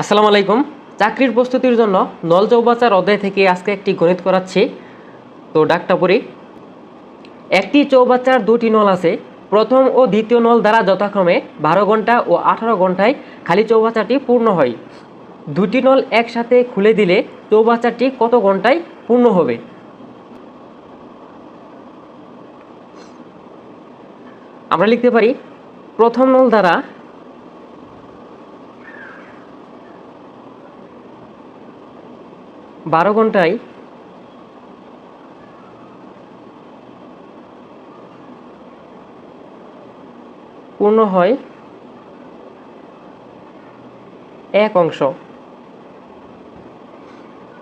আসসালামু আলাইকুম। চাকরির প্রস্তুতির জন্য নল চৌবাচ্চার অধ্যায় থেকে আজকে একটি গণিত করাচ্ছি। তো ডাকটা পড়ি। একটি চৌবাচ্চার দুটি নল আছে। প্রথম ও দ্বিতীয় নল দ্বারা যথাক্রমে 12 ঘন্টা ও 18 ঘন্টায় খালি চৌবাচ্চাটি পূর্ণ হয়। দুটি নল একসাথে খুলে দিলে চৌবাচ্চাটি কত ঘন্টায় পূর্ণ হবে? আমরা লিখতে পারি প্রথম নল দ্বারা বারো ঘন্টায় পূর্ণ হয় এক অংশ।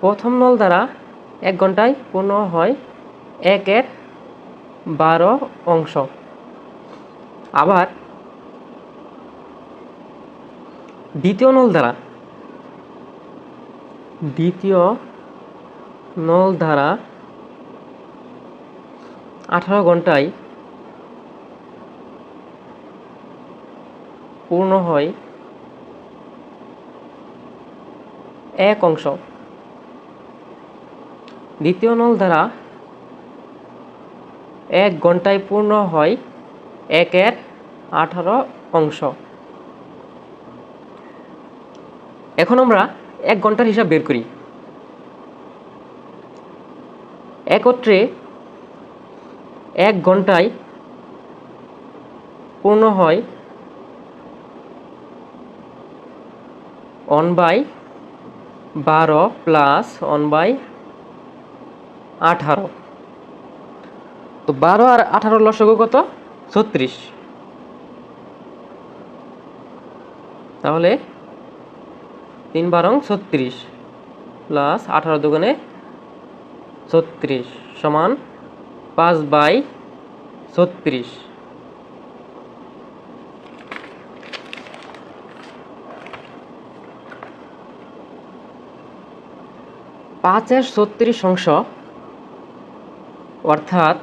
প্রথম নল দ্বারা 1 ঘন্টায় পূর্ণ হয় 1/12 অংশ। আবার দ্বিতীয় নল দ্বারা 18 ঘন্টায় পূর্ণ হয় 1 অংশ। দ্বিতীয় নল দ্বারা 1 ঘন্টায় পূর্ণ হয় 1/18 অংশ। এখন আমরা 1 ঘন্টার হিসাব বের করি। একত্রে 1 ঘন্টায় পূর্ণ হয় 1/12 প্লাস 1/18। তো 12 আর 18 লসাগু কত? 36। তাহলে 3/12 36 প্লাস 18 দুগুণে 36 সমান 5/36। পাঁচের 36 অংশ অর্থাৎ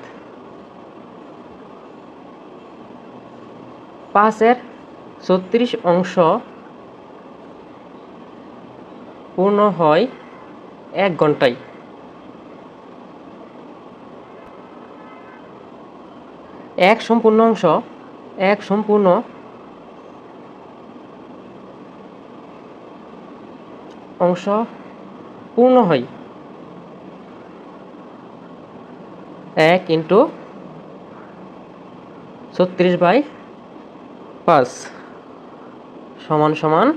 5-এর 36 অংশ পূর্ণ হয় 1 ঘন্টায়। এক সম্পূর্ণ অংশ পূর্ণ হয় 1 × 36/5 সমান